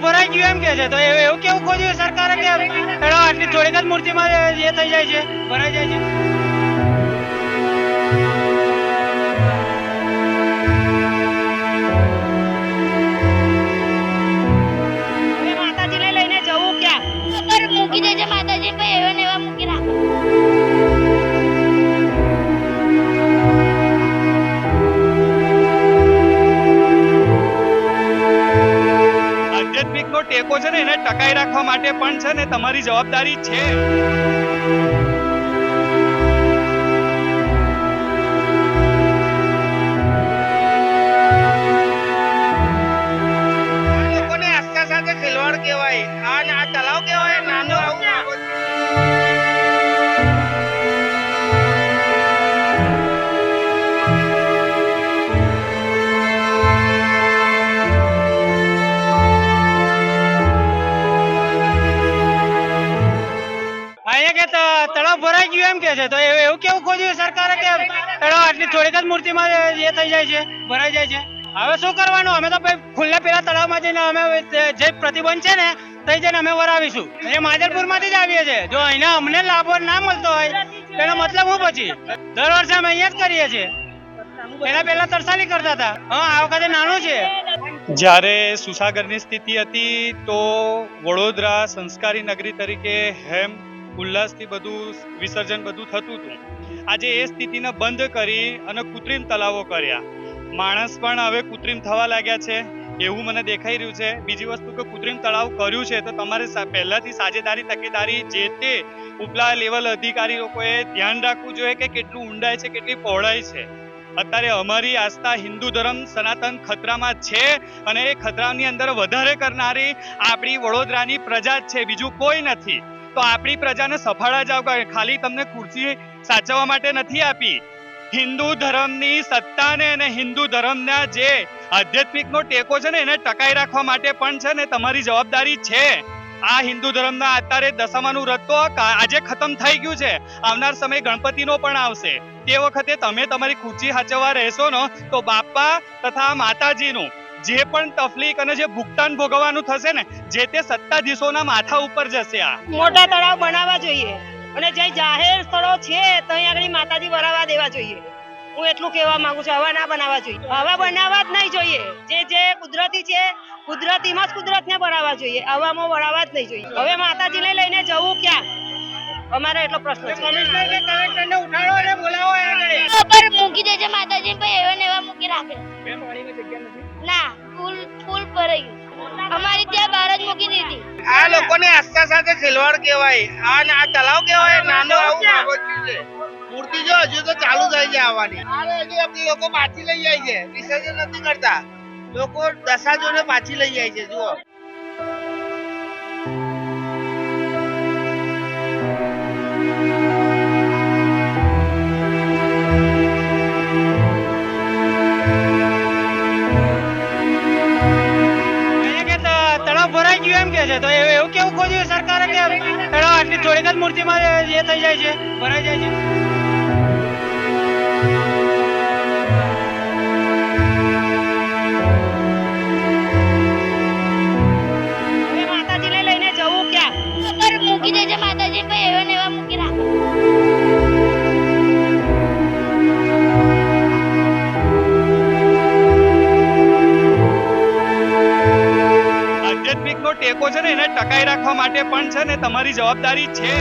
ભરાઈ ગયું એમ કે છે, તો એવું કેવું ખોજ્યું સરકારે કે આટલી થોડીક જ મૂર્તિમાં એ થઈ જાય છે, ભરાઈ જાય છે? હવે માતાજીને લઈને જવું ક્યાં? મૂકી દેજે માતાજી, એવા ને એવા મૂકી રાખો. આધ્યાત્મિક નો ટેકો છે ને એને ટકાઈ રાખવા માટે પણ છે ને તમારી જવાબદારી છે. લોકોને આસ્થા સાથે ખેલવાડ કહેવાય. આ તળાવ કહેવાય નાનો. તળાવ ભરાઈ ગયું એમ કે છે, તો એવું કેવું ખોજ્યું સરકારે કે આટલી થોડીક જ મૂર્તિમાં એ થઈ જાય છે, ભરાઈ જાય છે? હવે શું કરવાનું? અમે તો ખુલ્લા પેલા તળાવમાં જઈને અમે જે પ્રતિબંધ છે ને થઈ જઈને અમે વરાવીશું. એ માજલપુર માંથી જ આવીએ છીએ. જો અહીંયા અમને લાભો ના મળતો હોય તેનો મતલબ હું પછી દર વર્ષે અમે અહીંયા જ કરીએ છીએ. એના પહેલા તરસાલી કરતા હતા. આ વખતે નાનું છે. જ્યારે સુસાગરની સ્થિતિ હતી તો વડોદરા સંસ્કારી નગરી તરીકે હેમ ઉલ્લાસથી બધું વિસર્જન બધું થતું હતું. આજે એ સ્થિતિને બંધ કરી અને કૃત્રિમ તળાવો કર્યા. માણસ પણ હવે કૃત્રિમ થવા લાગ્યા છે એવું મને દેખાઈ રહ્યું છે. બીજી વસ્તુ કે કૃત્રિમ તળાવ કર્યું છે તો તમારે પહેલાથી સાજેદારી તકેદારી જે તે ઉપલા લેવલ અધિકારી લોકોએ ધ્યાન રાખવું જોઈએ કે કેટલું ઊંડાઈ છે, કેટલી પહોળાઈ છે. અત્યારે અમારી આસ્થા હિન્દુ ધર્મ સનાતન ખતરામાં છે અને એ ખતરાની અંદર વધારે કરનારી આપણી વડોદરાની પ્રજા જ છે, બીજું કોઈ નથી. તો આપણી પ્રજાને સફાળા જાવ, ખાલી તમને ખુરશી સાચવવા માટે નથી આપી. હિન્દુ ધર્મની સત્તાને અને હિન્દુ ધર્મના જે આધ્યાત્મિકનો ટેકો છે ને એને ટકાઈ રાખવા માટે પણ છે ને તમારી જવાબદારી છે. આ હિન્દુ ધર્મના અત્યારે દશામાનું વ્રત તો આજે ખતમ થઈ ગયું છે. આવનાર સમય ગણપતિનો પણ આવશે. તે વખતે તમે તમારી ખુરશી સાચવવા રહેશો ને તો બાપા તથા માતાજીનું જે પણ તકલીફ અને જે ભુગતાન ભોગવવાનું થશે ને જે તે સત્તાધીશોના માથા ઉપર જશે. આ મોટા તળાવ બનાવવા જોઈએ અને જે જાહેર સ્થળો છે ત્યાં આગળ માતાજી ભરાવા દેવા જોઈએ. હું એટલું કહેવા માંગુ છું. હવા ના બનાવવા જોઈએ, હવા બનાવવા જ નહીં જોઈએ. જે કુદરતી છે કુદરતીમાં જ કુદરતને બનાવવા જોઈએ, હવામાં બનાવવા જ નહીં જોઈએ. હવે માતાજીને લઈને જવું ક્યાં? અમારો એટલો પ્રશ્ન છે. કલેક્ટરને ઉઠાડો અને બોલાવો. મૂકી દેજે માતાજી, એવા ને એવા મૂકી રાખે. ના, ફૂલ ભરાઈ ગયું. અમારી ત્યાં બહાર જ મૂકી દીધી. આ લોકોને આસ્થા સાથે ખેલવાડ કહેવાય. આ તળાવ કહેવાય નાનો. મૂર્તિ જો હજુ તો ચાલુ થઈ છે આવવાની. હજુ લોકો પાછી લઈ જાય છે, વિસર્જન નથી કરતા. લોકો દશાજોને પાછી લઈ જાય છે. જુઓ ભરાઈ ગયું એમ કે છે, તો એવું કેવું ખોજ્યું સરકારે કે આટલી થોડીક જ મૂર્તિમાં એ થઈ જાય છે, ભરાઈ જાય છે? હવે માતાજીને લઈને જવું ક્યાં? મૂકી દેજે માતાજી, એવા ને એવા મૂકી રાખો. આધ્યાત્મિક નો ટેકો છે ને એને ટકાઈ રાખવા માટે પણ છે ને તમારી જવાબદારી છે.